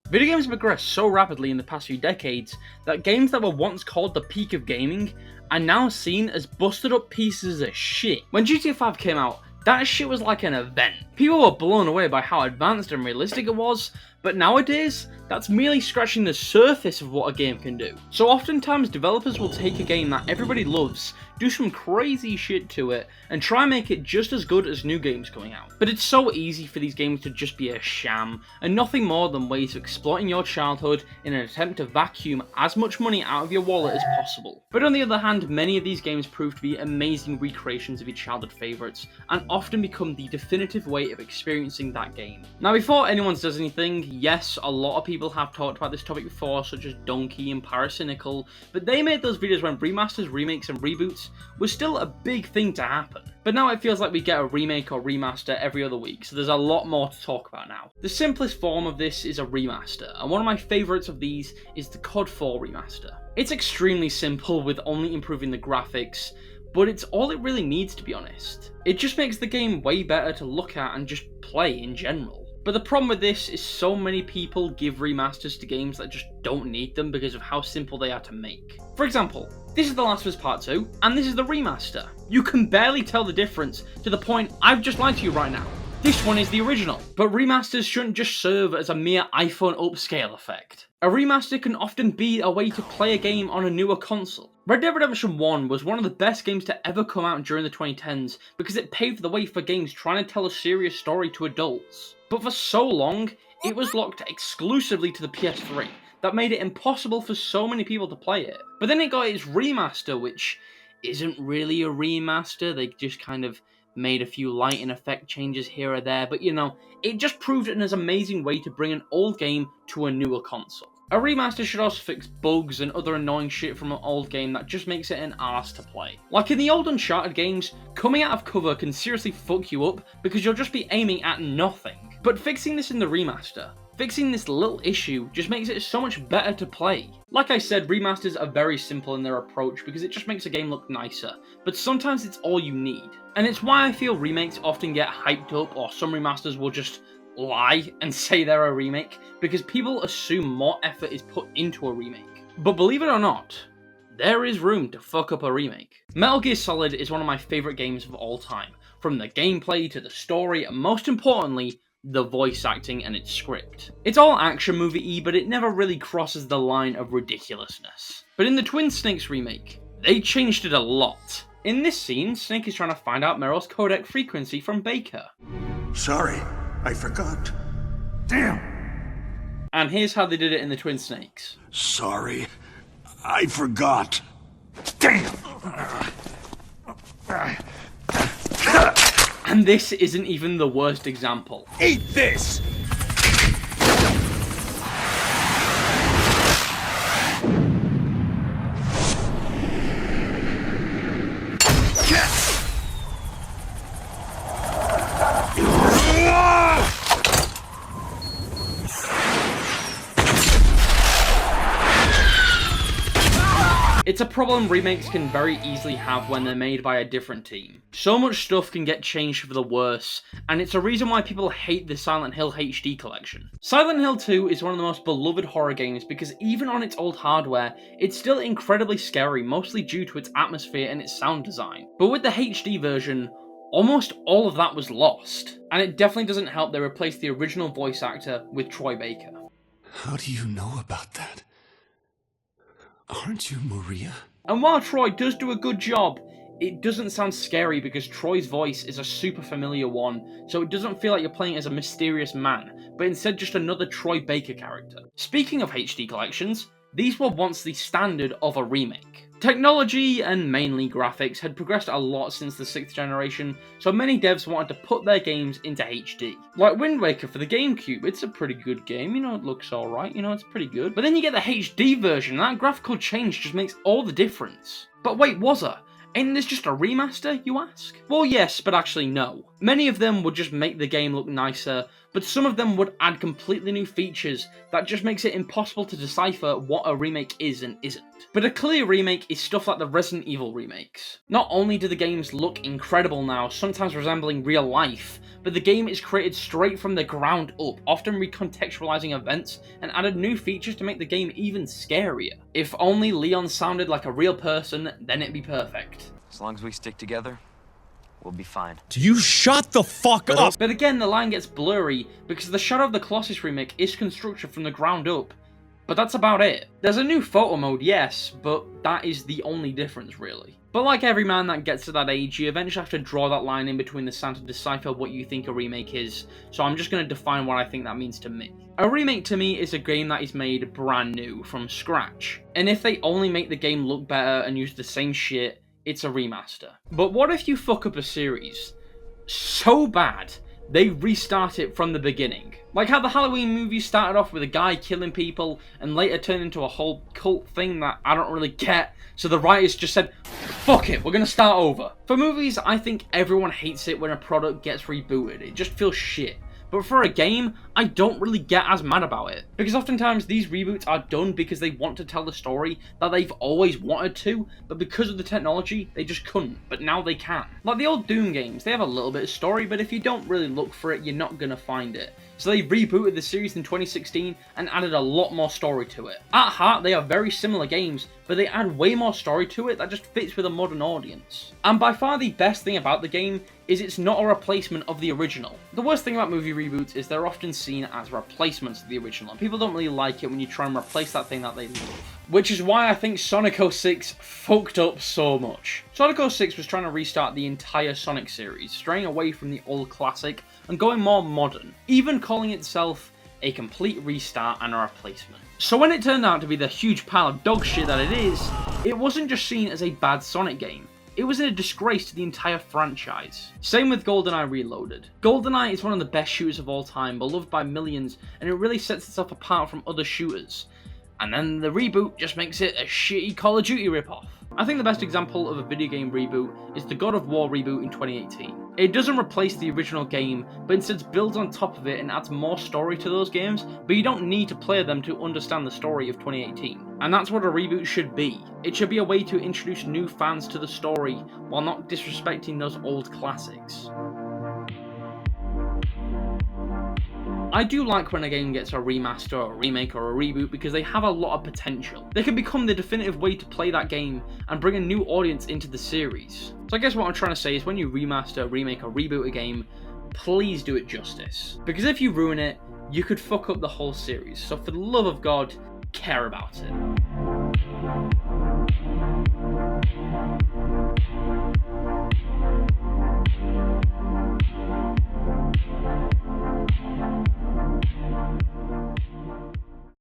Video games have progressed so rapidly in the past few decades that games that were once called the peak of gaming are now seen as busted up pieces of shit. When GTA 5 came out, that shit was like an event. People were blown away by how advanced and realistic it was, but nowadays, that's merely scratching the surface of what a game can do. So oftentimes developers will take a game that everybody loves, do some crazy shit to it, and try and make it just as good as new games coming out. But it's so easy for these games to just be a sham, and nothing more than ways of exploiting your childhood in an attempt to vacuum as much money out of your wallet as possible. But on the other hand, many of these games prove to be amazing recreations of your childhood favourites, and often become the definitive way of experiencing that game. Now before anyone says anything, yes, a lot of people have talked about this topic before, such as Donkey and Paracynical, but they made those videos when remasters, remakes and reboots was still a big thing to happen. But now it feels like we get a remake or remaster every other week, so there's a lot more to talk about now. The simplest form of this is a remaster, and one of my favourites of these is the COD 4 remaster. It's extremely simple with only improving the graphics, but it's all it really needs, to be honest. It just makes the game way better to look at and just play in general. But the problem with this is so many people give remasters to games that just don't need them because of how simple they are to make. For example, this is The Last of Us Part 2, and this is the remaster. You can barely tell the difference, to the point I've just lied to you right now. This one is the original. But remasters shouldn't just serve as a mere iPhone upscale effect. A remaster can often be a way to play a game on a newer console. Red Dead Redemption 1 was one of the best games to ever come out during the 2010s because it paved the way for games trying to tell a serious story to adults. But for so long, it was locked exclusively to the PS3, that made it impossible for so many people to play it. But then it got its remaster, which isn't really a remaster, they just kind of made a few lighting effect changes here or there, but you know, it just proved an amazing way to bring an old game to a newer console. A remaster should also fix bugs and other annoying shit from an old game that just makes it an arse to play. Like in the old Uncharted games, coming out of cover can seriously fuck you up because you'll just be aiming at nothing. But fixing this in the remaster, fixing this little issue just makes it so much better to play. Like I said, remasters are very simple in their approach because it just makes a game look nicer, but sometimes it's all you need. And it's why I feel remakes often get hyped up, or some remasters will just lie and say they're a remake, because people assume more effort is put into a remake. But believe it or not, there is room to fuck up a remake. Metal Gear Solid is one of my favourite games of all time, from the gameplay to the story, and most importantly, the voice acting and its script. It's all action movie-y, but it never really crosses the line of ridiculousness. But in the Twin Snakes remake, they changed it a lot. In this scene, Snake is trying to find out Meryl's codec frequency from Baker. Sorry, I forgot. Damn! And here's how they did it in the Twin Snakes. Sorry, I forgot. Damn! And this isn't even the worst example. Eat this! It's a problem remakes can very easily have when they're made by a different team. So much stuff can get changed for the worse, and it's a reason why people hate the Silent Hill HD collection. Silent Hill 2 is one of the most beloved horror games because even on its old hardware, it's still incredibly scary, mostly due to its atmosphere and its sound design. But with the HD version, almost all of that was lost, and it definitely doesn't help they replaced the original voice actor with Troy Baker. How do you know about that? Aren't you Maria? And while Troy does do a good job, it doesn't sound scary because Troy's voice is a super familiar one, so it doesn't feel like you're playing as a mysterious man, but instead just another Troy Baker character. Speaking of HD collections, these were once the standard of a remake. Technology, and mainly graphics, had progressed a lot since the 6th generation, so many devs wanted to put their games into HD. Like Wind Waker for the GameCube, it's a pretty good game, you know, it looks alright, you know, it's pretty good. But then you get the HD version, and that graphical change just makes all the difference. But wait, Wozzer, ain't this just a remaster, you ask? Well yes, but actually no. Many of them would just make the game look nicer, but some of them would add completely new features that just makes it impossible to decipher what a remake is and isn't. But a clear remake is stuff like the Resident Evil remakes. Not only do the games look incredible now, sometimes resembling real life, but the game is created straight from the ground up, often recontextualizing events and added new features to make the game even scarier. If only Leon sounded like a real person, then it'd be perfect. As long as we stick together, we'll be fine. Do you shut the fuck up? But again, the line gets blurry because the Shadow of the Colossus remake is constructed from the ground up, but that's about it. There's a new photo mode, yes, but that is the only difference, really. But like every man that gets to that age, you eventually have to draw that line in between the sand to decipher what you think a remake is, so I'm just going to define what I think that means to me. A remake to me is a game that is made brand new, from scratch. And if they only make the game look better and use the same shit, it's a remaster. But what if you fuck up a series so bad they restart it from the beginning? Like how the Halloween movies started off with a guy killing people and later turned into a whole cult thing that I don't really get, so the writers just said, fuck it, we're gonna start over. For movies, I think everyone hates it when a product gets rebooted. It just feels shit. But for a game, I don't really get as mad about it. Because oftentimes these reboots are done because they want to tell the story that they've always wanted to, but because of the technology, they just couldn't, but now they can. Like the old Doom games, they have a little bit of story, but if you don't really look for it, you're not gonna find it. So they rebooted the series in 2016 and added a lot more story to it. At heart, they are very similar games, but they add way more story to it that just fits with a modern audience. And by far the best thing about the game is it's not a replacement of the original. The worst thing about movie reboots is they're often seen as replacements of the original, and people don't really like it when you try and replace that thing that they love. Which is why I think Sonic 06 fucked up so much. Sonic 06 was trying to restart the entire Sonic series, straying away from the old classic and going more modern, even calling itself a complete restart and a replacement. So when it turned out to be the huge pile of dog shit that it is, it wasn't just seen as a bad Sonic game. It was a disgrace to the entire franchise. Same with GoldenEye Reloaded. GoldenEye is one of the best shooters of all time, beloved by millions, and it really sets itself apart from other shooters. And then the reboot just makes it a shitty Call of Duty ripoff. I think the best example of a video game reboot is the God of War reboot in 2018. It doesn't replace the original game, but instead builds on top of it and adds more story to those games, but you don't need to play them to understand the story of 2018. And that's what a reboot should be. It should be a way to introduce new fans to the story, while not disrespecting those old classics. I do like when a game gets a remaster, or a remake, or a reboot because they have a lot of potential. They can become the definitive way to play that game and bring a new audience into the series. So I guess what I'm trying to say is when you remaster, remake, or reboot a game, please do it justice. Because if you ruin it, you could fuck up the whole series. So for the love of God, care about it.